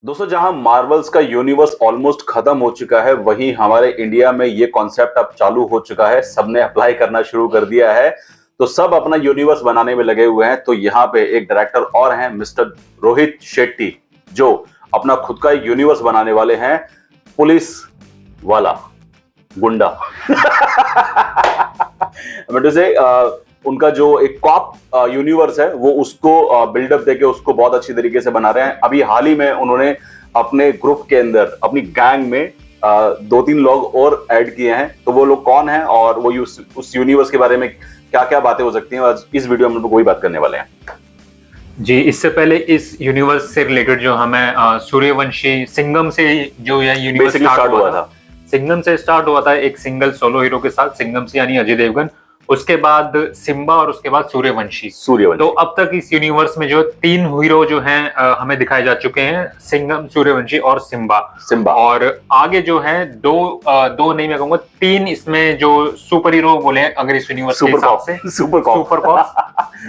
दोस्तों, जहां मार्वल्स का यूनिवर्स ऑलमोस्ट खत्म हो चुका है, वहीं हमारे इंडिया में ये कॉन्सेप्ट अब चालू हो चुका है। सबने अप्लाई करना शुरू कर दिया है, तो सब अपना यूनिवर्स बनाने में लगे हुए हैं। तो यहाँ पे एक डायरेक्टर और हैं, मिस्टर रोहित शेट्टी, जो अपना खुद का यूनिवर्स बनाने वाले हैं। पुलिस वाला गुंडा मतलब से उनका जो एक कॉप यूनिवर्स है, वो उसको बिल्डअप देके उसको बहुत अच्छी तरीके से बना रहे हैं। अभी हाल ही में उन्होंने अपने ग्रुप के अंदर, अपनी गैंग में 2-3 लोग और ऐड किए हैं। तो वो लोग कौन हैं और वो उस यूनिवर्स के बारे में क्या क्या बातें हो सकती हैं, आज इस वीडियो में हम लोग वही बात करने वाले हैं। जी, इससे पहले इस यूनिवर्स से रिलेटेड जो हमें सूर्यवंशी सिंघम से जो यह यूनिवर्स स्टार्ट हुआ था, सिंघम से स्टार्ट हुआ था एक सिंगल सोलो हीरो के साथ, सिंघम से यानी अजय देवगन, उसके बाद सिम्बा और उसके बाद सूर्यवंशी। तो अब तक इस यूनिवर्स में जो 3 हीरो जो हैं हमें दिखाए जा चुके हैं, सिंघम, सूर्यवंशी और सिम्बा। और आगे जो है दो नहीं, मैं कहूंगा 3 इसमें जो सुपर हीरो बोले हैं अगर इस यूनिवर्स के हिसाब से, सुपर कॉप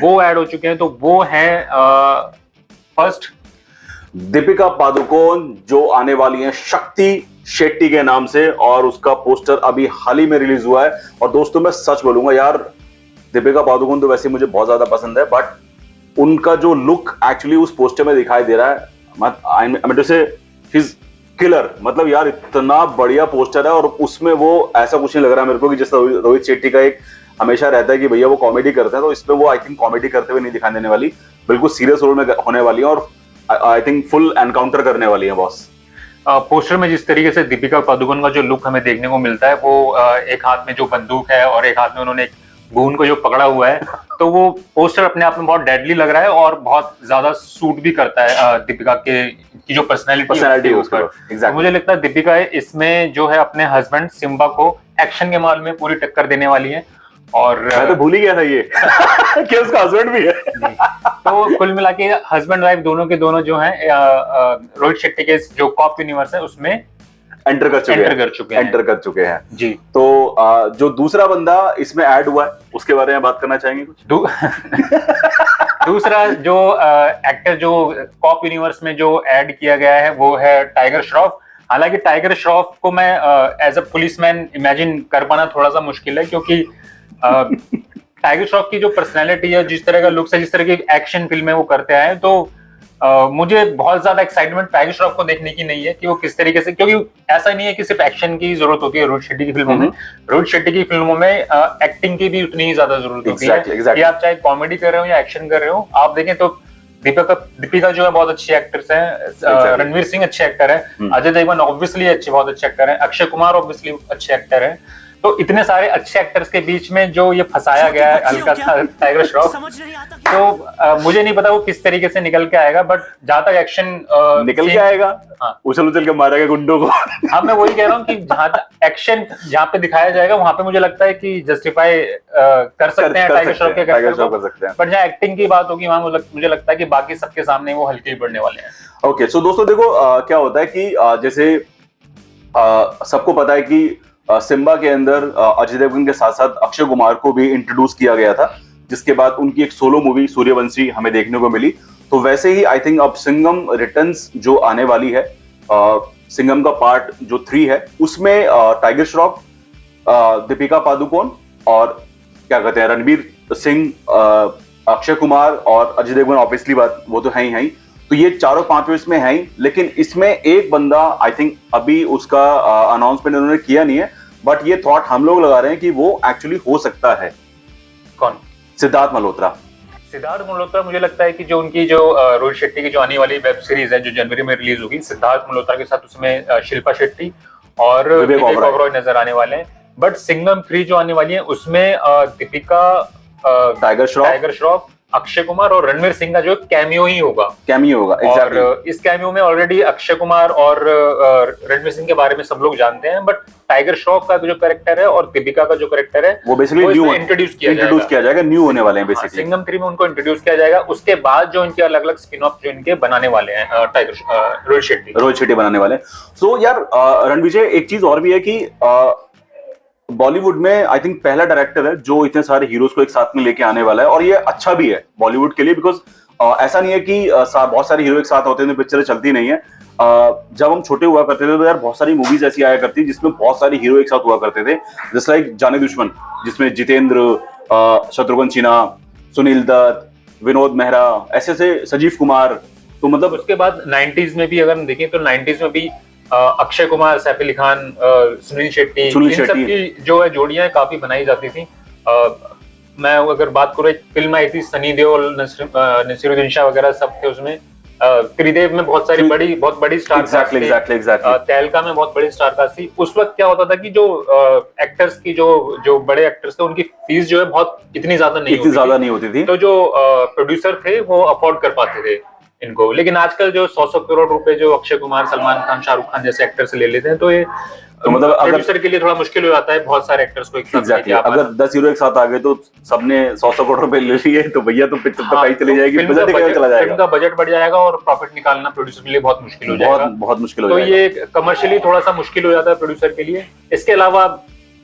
वो ऐड हो चुके हैं। तो वो है फर्स्ट दीपिका पादुकोण, जो आने वाली है शक्ति शेट्टी के नाम से, और उसका पोस्टर अभी हाल ही में रिलीज हुआ है। और दोस्तों, मैं सच बोलूंगा यार, दीपिका पादुकोण तो वैसे मुझे बहुत ज्यादा पसंद है, बट उनका जो लुक एक्चुअली उस पोस्टर में दिखाई दे रहा है, किलर। मतलब यार, इतना बढ़िया पोस्टर है, और उसमें वो ऐसा कुछ नहीं लग रहा है मेरे को कि जैसा रोहित शेट्टी का एक हमेशा रहता है कि भैया वो कॉमेडी करते हैं, तो इसमें वो आई थिंक कॉमेडी करते हुए नहीं दिखाई देने वाली, बिल्कुल सीरियस रोल में होने वाली है, और आई थिंक फुल एनकाउंटर करने वाली है बॉस। पोस्टर में जिस तरीके से दीपिका पादुकोण का जो लुक हमें देखने को मिलता है, वो एक हाथ में जो बंदूक है और एक हाथ में उन्होंने एक गून को जो पकड़ा हुआ है, तो वो पोस्टर अपने आप में बहुत डेडली लग रहा है और बहुत ज्यादा सूट भी करता है दीपिका की जो पर्सनैलिटी है उसके ऊपर। तो मुझे लगता है दीपिका इसमें जो है अपने हस्बैंड सिम्बा को एक्शन के मामले में पूरी टक्कर देने वाली है। और मैं तो भूल ही गया था ये कि उसका हस्बैंड भी है। तो कुल मिला के हस्बैंड वाइफ दोनों के दोनों जो हैं रोहित शेट्टी के जो कॉप यूनिवर्स है उसमें एंटर कर चुके हैं जी। तो जो दूसरा बंदा इसमें ऐड हुआ है, उसके बारे में बात करना चाहेंगे कुछ? दूसरा जो एक्टर जो कॉप यूनिवर्स में जो ऐड किया गया है, वो है टाइगर श्रॉफ। हालांकि टाइगर श्रॉफ को मैं एज अ पुलिसमैन इमेजिन कर पाना थोड़ा सा मुश्किल है, क्योंकि टाइगर श्रॉफ की जो पर्सनैलिटी है, जिस तरह का लुक्स है, जिस तरह की एक्शन फिल्में वो करते आए, तो मुझे बहुत ज्यादा एक्साइटमेंट टाइगर श्रॉफ को देखने की नहीं है कि वो किस तरीके से, क्योंकि ऐसा नहीं है कि सिर्फ एक्शन की जरूरत होती है रोहित शेट्टी की फिल्मों में। रोहित शेट्टी की फिल्मों में एक्टिंग की भी उतनी ही ज्यादा जरूरत होती है कि आप चाहे कॉमेडी कर रहे हो या एक्शन कर रहे हो। आप देखें तो दीपिका जो है बहुत अच्छी एक्ट्रेस है, रणवीर सिंह अच्छे एक्टर है, अजय देवगन ऑब्वियसली बहुत अच्छे एक्टर है, अक्षय कुमार ऑब्वियसली अच्छे एक्टर है। तो इतने सारे अच्छे एक्टर्स के बीच में जो ये फंसाया गया है हल्का सा टाइगर श्रॉफ, तो मुझे नहीं पता वो किस तरीके से निकल के आएगा, बट जहां तक एक्शन निकल के आएगा, उछल के मारेगा गुंडों को। हाँ, मैं वही कह रहा हूँ कि जहां एक्शन जहां पे दिखाया जाएगा वहां पे मुझे लगता है कि जस्टिफाई कर सकते हैं टाइगर श्रॉफ के कैरेक्टर को, बट जहां एक्टिंग की बात होगी वहां मुझे लगता है कि बाकी सबके सामने वो हल्के ही पड़ने वाले हैं। ओके, सो दोस्तों देखो, क्या होता है कि जैसे सबको पता है कि सिम्बा के अंदर अजय देवगन के साथ साथ अक्षय कुमार को भी इंट्रोड्यूस किया गया था, जिसके बाद उनकी एक सोलो मूवी सूर्यवंशी हमें देखने को मिली। तो वैसे ही आई थिंक अब सिंघम रिटर्न्स जो आने वाली है, सिंघम का पार्ट जो 3 है, उसमें टाइगर श्रॉफ, दीपिका पादुकोण और क्या कहते हैं रणवीर सिंह, अक्षय कुमार और अजय देवगन, ऑब्वियसली बात वो तो है ही। तो ये 4-5 इसमें है ही, लेकिन इसमें एक बंदा आई थिंक अभी उसका अनाउंसमेंट उन्होंने किया नहीं है, बट ये थॉट हम लोग लगा रहे हैं कि वो एक्चुअली हो सकता है। कौन? सिद्धार्थ मल्होत्रा। मुझे लगता है कि जो उनकी जो रोहित शेट्टी की जो आने वाली वेब सीरीज है जो जनवरी में रिलीज होगी, सिद्धार्थ मल्होत्रा के साथ उसमें शिल्पा शेट्टी और विवेक ओबरॉय नजर आने वाले हैं। बट सिंघम 3 जो आने वाली है उसमें दीपिका, टाइगर श्रॉफ, अक्षय कुमार और रणवीर सिंह का जो कैमियो ही होगा। exactly. और इस कैमियो में ऑलरेडी अक्षय कुमार और रणवीर सिंह के बारे में सब लोग जानते हैं, बट टाइगर श्रॉफ का जो कैरेक्टर है और दीपिका का जो कैरेक्टर है वो बेसिकली न्यू इंट्रोड्यूस किया जाएगा, न्यू होने वाले हैं बेसिकली। सिंघम 3 में उनको इंट्रोड्यूस किया जाएगा, उसके बाद जो इनके अलग अलग स्पिन ऑफ जो इनके बनाने वाले हैं रोहित शेट्टी बनाने वाले हैं। सो यार रणवीर, एक चीज और भी है कि बॉलीवुड में आई थिंक पहला डायरेक्टर है जो इतने सारे हीरोज को एक साथ में लेके आने वाला है, और ये अच्छा भी है बॉलीवुड के लिए, बिकॉज ऐसा नहीं है कि बहुत सारे हीरो एक साथ होते हैं तो पिक्चर चलती नहीं है। जब हम छोटे हुआ करते थे तो यार बहुत सारी मूवीज ऐसी आया करती जिसमें बहुत सारे हीरो एक साथ हुआ करते थे, जस्ट लाइक जाने दुश्मन, जिसमें जितेंद्र, शत्रुघ्न सिन्हा, सुनील दत्त, विनोद मेहरा, ऐसे ऐसे, संजीव कुमार। तो मतलब उसके बाद 90s में भी अगर हम देखें तो 90s में भी अक्षय कुमार, सैफ अली खान, सुनील शेट्टी, इन सब की जो है जोड़ियां काफी बनाई जाती थी। मैं अगर बात करूं, एक फिल्म आई थी सनी देओल, नसीरुद्दीन शाह वगैरह सब थे उसमें। त्रिदेव में बहुत बड़ी स्टार एग्जैक्टली तहलका में बहुत बड़ी स्टार कास्ट थी। उस वक्त क्या होता था कि जो एक्टर्स की जो बड़े एक्टर्स थे उनकी फीस जो है बहुत इतनी ज्यादा नहीं होती थी, तो जो प्रोड्यूसर थे वो अफोर्ड कर पाते थे इनको। लेकिन आजकल जो 100 करोड़ रुपए जो अक्षय कुमार, सलमान खान, शाहरुख खान जैसे एक्टर से ले लेते हैं, तो ये तो मतलब प्रोड्यूसर के लिए थोड़ा मुश्किल हो जाता है बहुत सारे एक्टर्स को एक साथ। एग्जैक्टली अगर 10 हीरो एक साथ आ गए तो सबने 100 करोड़ रुपए ले लिए तो भैया तो पिक्चर तो चली जाएगी, बजट चला जाएगा, फिल्म का बजट बढ़ जाएगा और प्रॉफिट निकालना प्रोड्यूसर के लिए बहुत मुश्किल हो जाएगा, बहुत मुश्किल हो जाएगा। तो ये कमर्शियली थोड़ा सा मुश्किल हो जाता है प्रोड्यूसर के लिए। इसके अलावा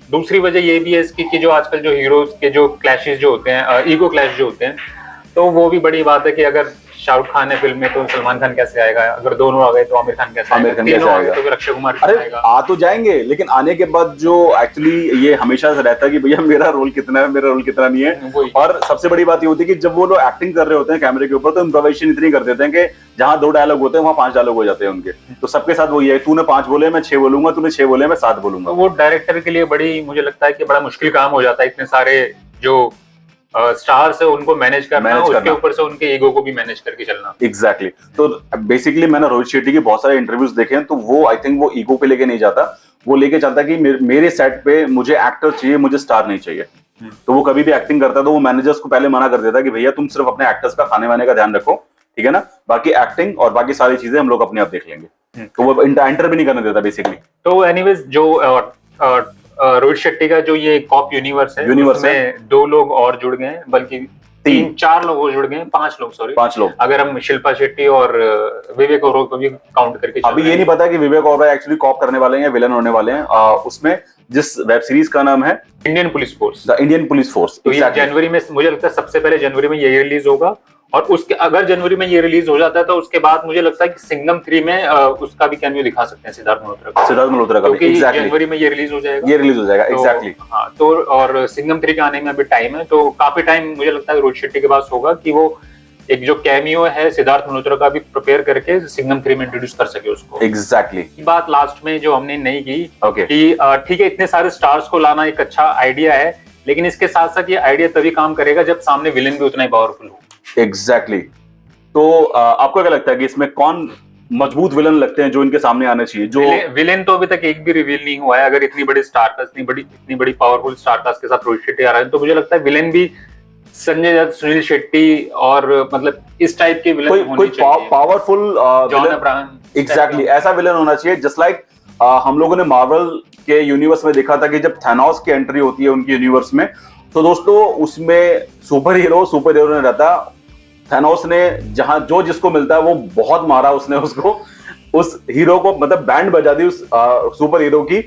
दूसरी वजह ये भी है इसकी कि जो आजकल जो हीरोज के जो क्लैशेस जो होते हैं, ईगो क्लैश जो होते हैं, तो वो भी बड़ी बात है कि अगर शाहरुख खान है फिल्म में तो सलमान खान कैसे आएगा, अगर दोनों आ गए तो आमिर खान कैसे आएगा, तीनों आ गए तो फिर अक्षय कुमार कैसे आएगा। आ तो जाएंगे, लेकिन आने के बाद जो एक्चुअली ये हमेशा से रहता है कि भैया मेरा रोल कितना है, मेरा रोल कितना नहीं है। और सबसे बड़ी बात ये होती है कि जब वो लोग एक्टिंग कर रहे होते हैं कैमरे के ऊपर तो इम्प्रोवाइजेशन इतनी कर देते हैं कि जहां 2 डायलॉग होते हैं वहां 5 डायलॉग हो जाते हैं उनके। तो सबके साथ वही है, तूने 5 बोले मैं 6 बोलूंगा, तूने 6 बोले मैं 7 बोलूंगा। वो डायरेक्टर के लिए बड़ी, मुझे लगता है कि बड़ा मुश्किल काम हो जाता है, इतने सारे जो स्टार्स है उनको मैनेज करना, उसके ऊपर से उनके ईगो को भी मैनेज करके चलना। एग्जैक्टली तो बेसिकली मैंने रोहित शेट्टी के बहुत सारे इंटरव्यूज देखे हैं, तो वो आई थिंक वो ईगो पे लेके नहीं जाता, वो लेके चलता है कि मेरे सेट पे मुझे एक्टर चाहिए, मुझे स्टार नहीं चाहिए। तो वो कभी भी एक्टिंग करता है तो वो मैनेजर्स को पहले मना कर देता है कि भैया तुम सिर्फ अपने एक्टर्स का खाने वाने का ध्यान रखो, ठीक है ना, बाकी एक्टिंग और बाकी सारी चीजें हम लोग अपने आप देख लेंगे। तो वो एंटर भी नहीं करने देता बेसिकली। तो एनीवेज जो रोहित शेट्टी का जो ये कॉप यूनिवर्स है, उसमें 2 लोग और जुड़ गए हैं, बल्कि 3-4 लोग और जुड़ गए हैं, 5 लोग अगर हम शिल्पा शेट्टी और विवेक ओबरॉय को भी काउंट करके। अभी ये नहीं पता कि विवेक ओबरॉय एक्चुअली कॉप करने वाले हैं या विलन होने वाले हैं। उसमें जिस वेब सीरीज का नाम है Indian police force, the Indian police force, तो ये जनवरी में, मुझे लगता है सबसे पहले जनवरी में ये रिलीज होगा। और उसके अगर जनवरी में ये रिलीज हो जाता है तो उसके बाद मुझे लगता है कि सिंघम 3 में उसका भी कैमियो दिखा सकते हैं सिद्धार्थ मल्होत्रा का, क्योंकि जनवरी में ये रिलीज हो जाएगा। एग्जैक्टली हाँ, तो और सिंघम 3 के आने में अभी टाइम है, तो काफी टाइम मुझे लगता है रोहित शेट्टी के पास होगा कि वो एक जो कैमियो है सिद्धार्थ मल्होत्रा का भी प्रिपेयर करके सिंघम 3 में इंट्रोड्यूस कर सके उसको। एग्जैक्टली बात लास्ट में जो हमने नहीं की कि ठीक है, इतने सारे स्टार्स को लाना एक अच्छा आइडिया है, लेकिन इसके साथ साथ ये आइडिया तभी काम करेगा जब सामने विलेन भी उतना ही पावरफुल हो। एग्जैक्टली तो आपको क्या लगता है कि इसमें कौन मजबूत विलन लगते हैं जो इनके सामने आने चाहिए? जो विलेन तो अभी तक एक भी रिवील नहीं हुआ है। अगर इतनी बड़ी स्टार कास्ट, इतनी बड़ी पावरफुल स्टार कास्ट के साथ रोहित शेट्टी आ रहा है, तो मुझे लगता है विलेन भी संजय दत्त, सुनील शेट्टी और मतलब इस टाइप के विलन होने चाहिए, पावरफुल जॉन अब्राहम। एग्जैक्टली ऐसा विलन होना चाहिए। जस्ट लाइक हम लोगों ने मार्वल के यूनिवर्स में देखा था कि जब थैनोस की एंट्री होती है उनके यूनिवर्स में, तो दोस्तों उसमें सुपर हीरो ने रहता, थैनोस ने जहां जो जिसको मिलता है वो बहुत मारा उसने उसको, उस हीरो को मतलब बैंड बजा दी उस सुपर हीरो की।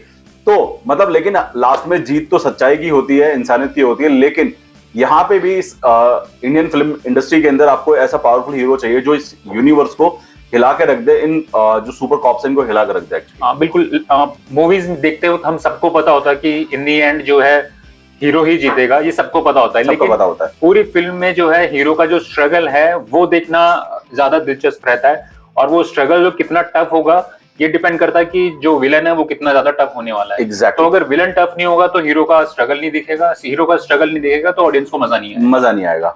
तो मतलब लेकिन लास्ट में जीत तो सच्चाई की होती है, इंसानियत की होती है। लेकिन यहाँ पे भी इस इंडियन फिल्म इंडस्ट्री के अंदर आपको ऐसा पावरफुल हीरो चाहिए जो इस यूनिवर्स को हिला के रख दे, इन जो सुपर कॉप्स हैं इनको हिला के रख दे। हाँ बिल्कुल, मूवीज देखते हो हम सबको पता होता है कि इन दी एंड जो है हीरो ही जीतेगा, ये सबको पता होता है, लेकिन पता होता है पूरी फिल्म में जो है हीरो का जो स्ट्रगल है वो देखना ज्यादा दिलचस्प रहता है। और वो स्ट्रगल जो कितना टफ होगा ये डिपेंड करता है कि जो विलन है वो कितना ज्यादा टफ होने वाला है। exactly. तो अगर विलन टफ नहीं होगा तो हीरो का स्ट्रगल नहीं दिखेगा, हीरो का स्ट्रगल नहीं दिखेगा तो ऑडियंस को मजा नहीं आएगा।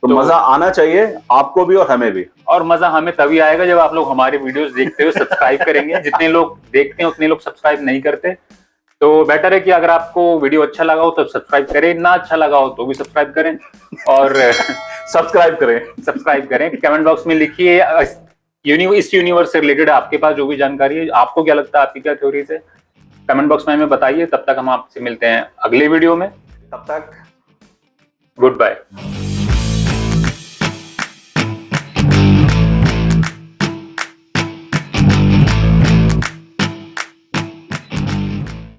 तो मजा आना चाहिए आपको भी और हमें भी, और मजा हमें तभी आएगा जब आप लोग हमारे वीडियोस देखते हुए सब्सक्राइब करेंगे। जितने लोग देखते हैं उतने लोग सब्सक्राइब नहीं करते, तो बेटर है कि अगर आपको वीडियो अच्छा लगा हो तो सब्सक्राइब करें, ना अच्छा लगा हो तो भी सब्सक्राइब करें और सब्सक्राइब करें। कमेंट बॉक्स में लिखिए इस यूनिवर्स से रिलेटेड आपके पास जो भी जानकारी है, आपको क्या लगता है, आपकी क्या थ्योरी है, कमेंट बॉक्स में हमें बताइए। तब तक हम आपसे मिलते हैं अगले वीडियो में, तब तक गुड बाय।